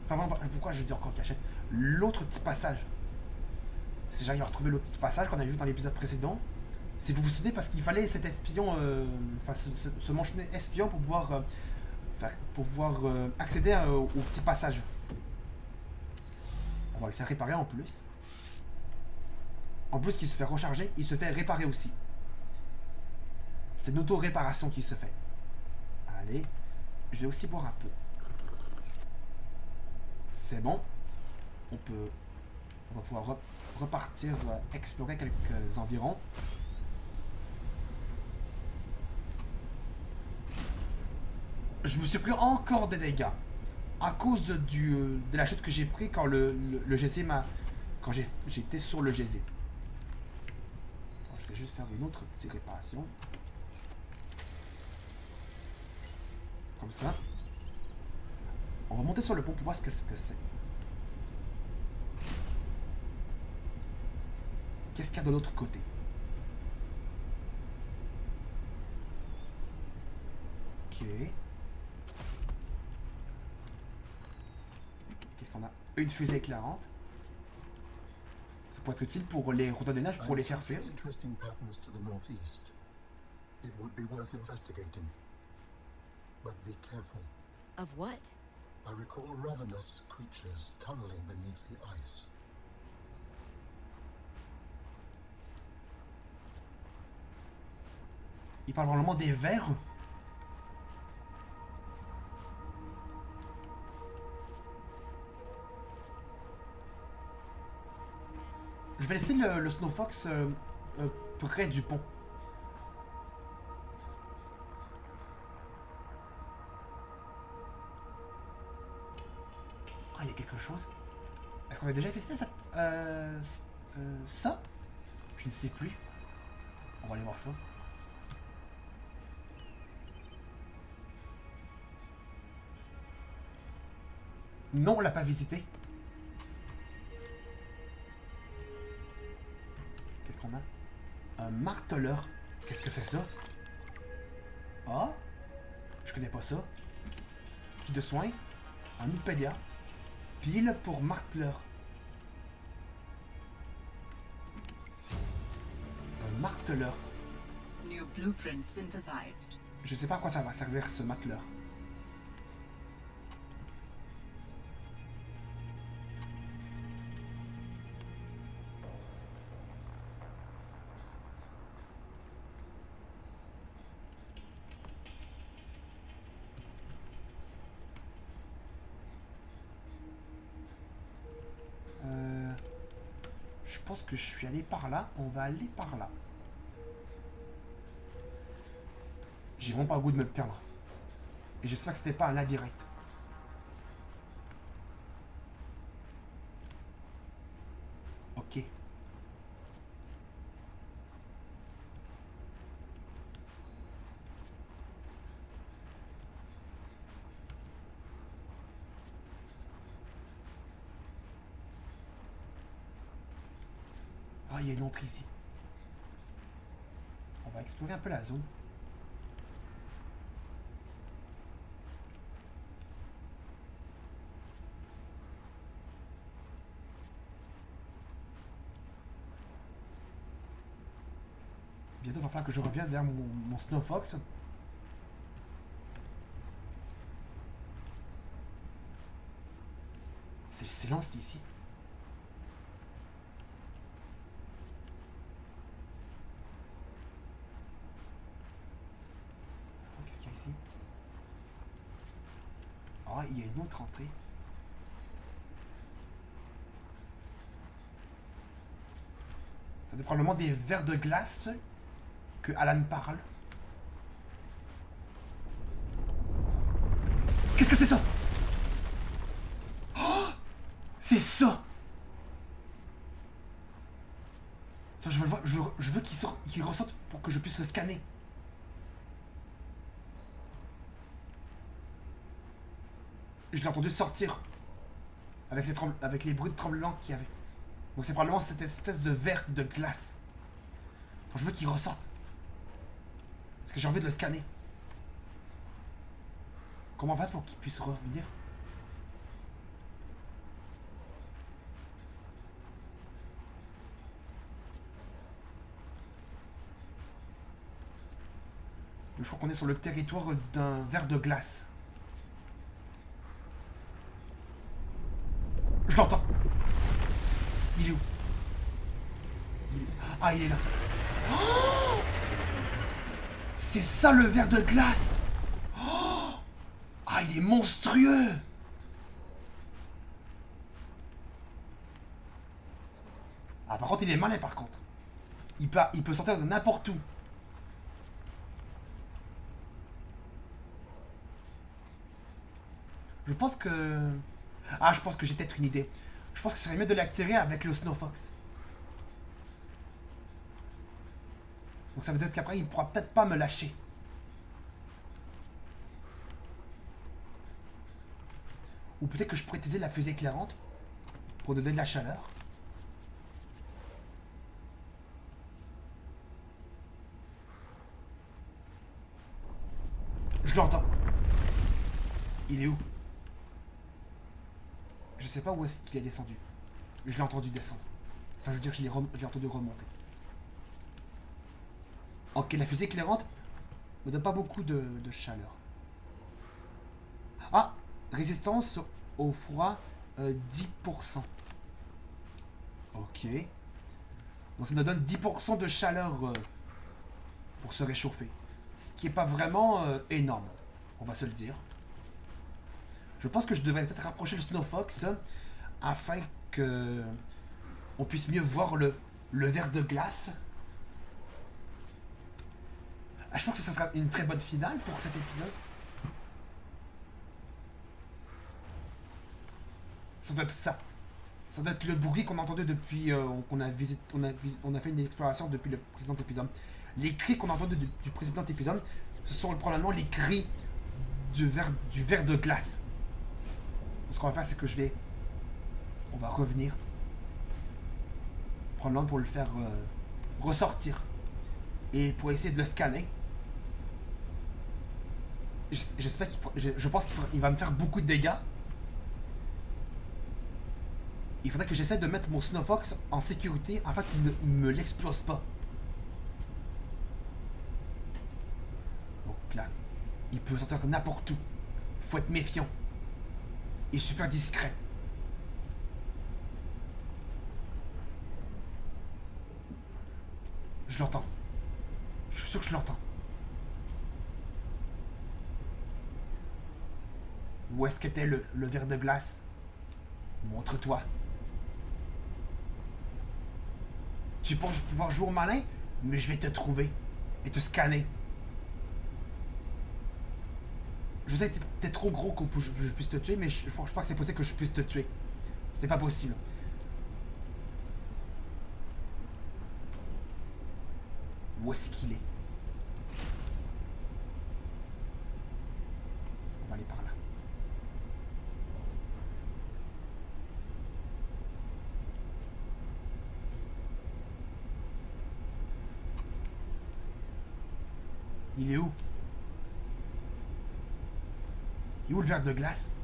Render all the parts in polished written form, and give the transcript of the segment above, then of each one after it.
Enfin, pourquoi je dis encore cachette? L'autre petit passage. Si j'arrive à retrouver l'autre petit passage qu'on a vu dans l'épisode précédent. Si vous vous souvenez, parce qu'il fallait cet espion, enfin ce manchenet espion pour pouvoir, accéder au petit passage. On va le faire réparer en plus. En plus qu'il se fait recharger, il se fait réparer aussi. C'est une auto-réparation qui se fait. Allez, je vais aussi boire un peu. C'est bon. On va pouvoir repartir explorer quelques environs. Je me suis pris encore des dégâts. À cause de la chute que j'ai pris quand le GC m'a... Quand j'étais sur le GC. Je vais juste faire une autre petite réparation. Comme ça. On va monter sur le pont pour voir ce que c'est. Qu'est-ce qu'il y a de l'autre côté? Ok. Qu'est-ce qu'on a? Une fusée éclairante. Ça pourrait être utile pour les randonneurs, pour les faire fuir. It would be worth investigating. But be careful. Of what? I recall ravenous creatures tunneling beneath the ice. Il parle probablement des vers. Je vais laisser le Snowfox près du pont. Ah, il y a quelque chose. Est-ce qu'on a déjà visité ça? Ça? Je ne sais plus. On va aller voir ça. Non, on l'a pas visité. Qu'est-ce qu'on a? Un marteleur. Qu'est-ce que c'est ça? Ah? Je connais pas ça. Kit de soins. Un Nupédia. Pile pour marteleur. Un marteleur. New blueprint synthesized. Je sais pas à quoi ça va servir ce marteleur. Je pense que je suis allé par là. On va aller par là. J'ai vraiment pas le goût de me perdre. Et j'espère que c'était pas un labyrinthe. Ok. Ah, il y a une entrée ici. On va explorer un peu la zone. Bientôt, il va falloir que je revienne vers mon Snowfox. C'est le silence ici. Attends, qu'est-ce qu'il y a ici? Ah, il y a une autre entrée. C'est probablement des vers de glace que Alan parle. Qu'est-ce que c'est ça? Oh, c'est ça! Ça, je veux le voir, je veux qu'il ressorte pour que je puisse le scanner. Je l'ai entendu sortir avec les bruits de tremblement qu'il y avait. Donc c'est probablement cette espèce de verre de glace. Donc je veux qu'il ressorte. Parce que j'ai envie de le scanner. Comment on va pour qu'il puisse revenir? Je crois qu'on est sur le territoire d'un ver de glace. Je l'entends. Il est où? Ah, il est là. Oh, c'est ça le ver de glace. Oh, ah, il est monstrueux. Ah, par contre, il est malin, par contre. Il peut sortir de n'importe où. Je pense que... Ah, je pense que j'ai peut-être une idée. Je pense que ce serait mieux de l'attirer avec le Snow Fox. Donc ça veut dire qu'après, il pourra peut-être pas me lâcher. Ou peut-être que je pourrais utiliser la fusée éclairante pour donner de la chaleur. Je l'entends. Il est où? Je sais pas où est-ce qu'il est descendu. Mais je l'ai entendu descendre. Enfin, je veux dire, je l'ai entendu remonter. Ok, la fusée éclairante me donne pas beaucoup de chaleur. Ah, résistance au froid 10%. Ok. Donc ça nous donne 10% de chaleur pour se réchauffer. Ce qui est pas vraiment énorme, on va se le dire. Je pense que je devrais peut-être rapprocher le Snow Fox afin que on puisse mieux voir le ver de glace. Ah, je pense que ce sera une très bonne finale pour cet épisode. Ça doit être ça. Ça doit être le bruit qu'on a entendu depuis qu'on a visité, on a fait une exploration depuis le précédent épisode. Les cris qu'on a entendus du précédent épisode, ce sont probablement les cris du ver de glace. Ce qu'on va faire, c'est que on va revenir, prendre l'ordre pour le faire ressortir et pour essayer de le scanner. J'espère je pense qu'il va me faire beaucoup de dégâts. Il faudrait que j'essaie de mettre mon Snow Fox en sécurité afin qu'il ne me l'explose pas. Donc là, il peut sortir n'importe où. Faut être méfiant. Et super discret. Je l'entends. Je suis sûr que je l'entends. Où est-ce qu'était le ver de glace? Montre-toi. Tu penses pouvoir jouer au malin? Mais je vais te trouver. Et te scanner. Je sais que t'es trop gros que je puisse te tuer, mais je pense pas que c'est possible que je puisse te tuer. C'était pas possible. Où est-ce qu'il est? On va aller par là. Il est où? Il est où le ver de glace?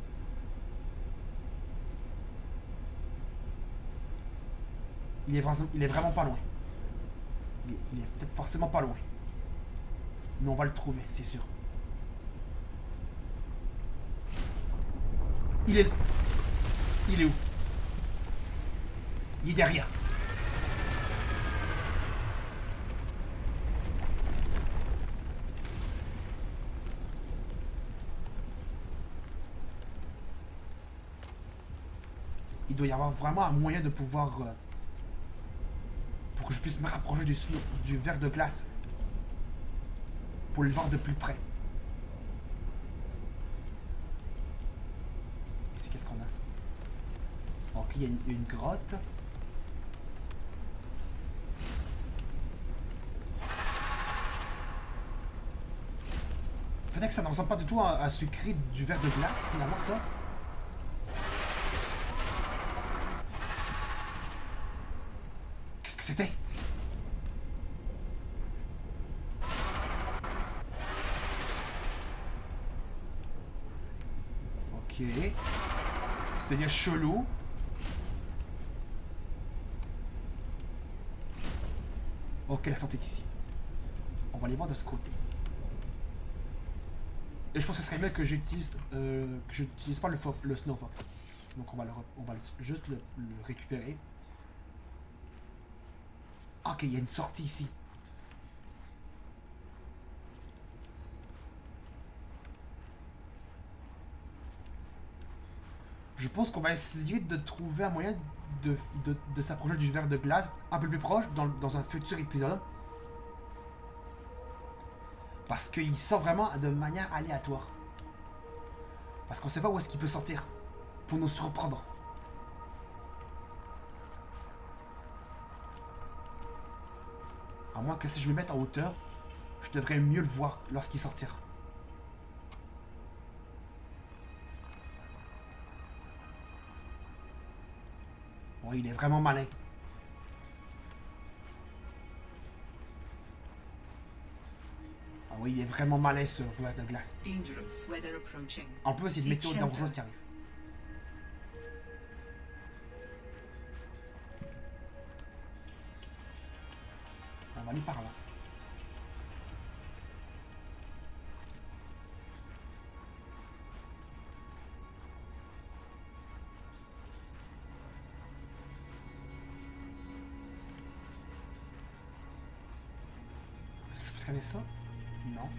Il est vraiment pas loin. Il est peut-être forcément pas loin. Mais on va le trouver, c'est sûr. Il est où? Il est derrière. Il doit y avoir vraiment un moyen de pouvoir... pour que je puisse me rapprocher du ver de glace. Pour le voir de plus près. Ici, qu'est-ce qu'on a? Ok, il y a une grotte. Peut-être que ça ne ressemble pas du tout à ce cri du ver de glace, finalement, ça. Qu'est-ce que c'était? Ok. Ça devient chelou. Ok, la sortie est ici. On va aller voir de ce côté. Et je pense que ce serait mieux que j'utilise pas le Snow Fox. Donc on va juste le récupérer. Ok, il y a une sortie ici. Je pense qu'on va essayer de trouver un moyen de s'approcher du verre de glace un peu plus proche dans un futur épisode. Parce qu'il sort vraiment de manière aléatoire. Parce qu'on sait pas où est-ce qu'il peut sortir pour nous surprendre. À moins que si je me mette en hauteur, je devrais mieux le voir lorsqu'il sortira. Bon, il est vraiment malin. Ah oui, il est vraiment malin ce verre de glace. Dangerous weather approaching. En plus, c'est une météo dangereuse qui arrive. On va aller par là. Est-ce que je peux scanner ça? Non.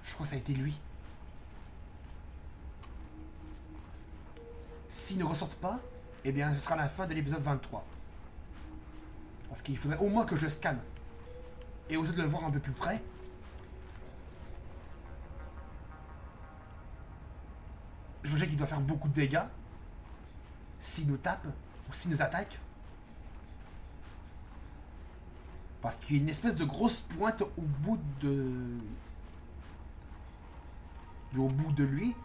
Je crois que ça a été lui. S'il ne ressortent pas, eh bien ce sera la fin de l'épisode 23. Parce qu'il faudrait au moins que je le scanne. Et oser de le voir un peu plus près. Je me dis qu'il doit faire beaucoup de dégâts. S'il nous tape, ou s'il nous attaque. Parce qu'il y a une espèce de grosse pointe au bout de... au bout de lui.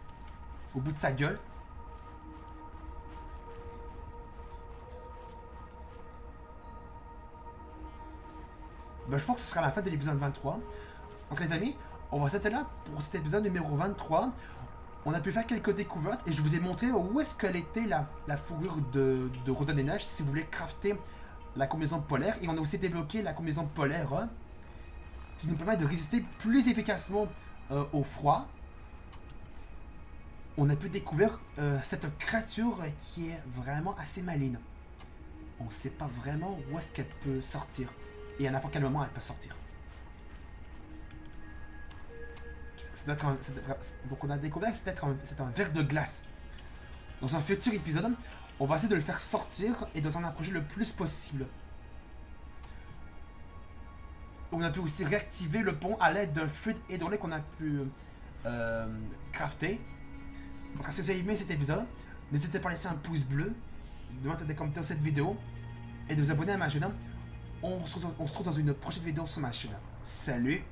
Au bout de sa gueule. Ben, je pense que ce sera la fin de l'épisode 23. Donc les amis, on va s'arrêter là pour cet épisode numéro 23. On a pu faire quelques découvertes et je vous ai montré où est-ce qu'elle était la fourrure de Rodan des Neiges si vous voulez crafter la combinaison polaire. Et on a aussi débloqué la combinaison polaire qui nous permet de résister plus efficacement au froid. On a pu découvrir cette créature qui est vraiment assez maligne. On ne sait pas vraiment où est-ce qu'elle peut sortir. Et à n'importe quel moment, elle peut sortir. Donc on a découvert que c'est un verre de glace. Dans un futur épisode, on va essayer de le faire sortir et de s'en approcher le plus possible. On a pu aussi réactiver le pont à l'aide d'un fluide hydraulique qu'on a pu crafter. Donc si vous avez aimé cet épisode, n'hésitez pas à laisser un pouce bleu, de mettre des commentaires sur cette vidéo et de vous abonner à ma chaîne. On se retrouve dans une prochaine vidéo sur ma chaîne. Salut!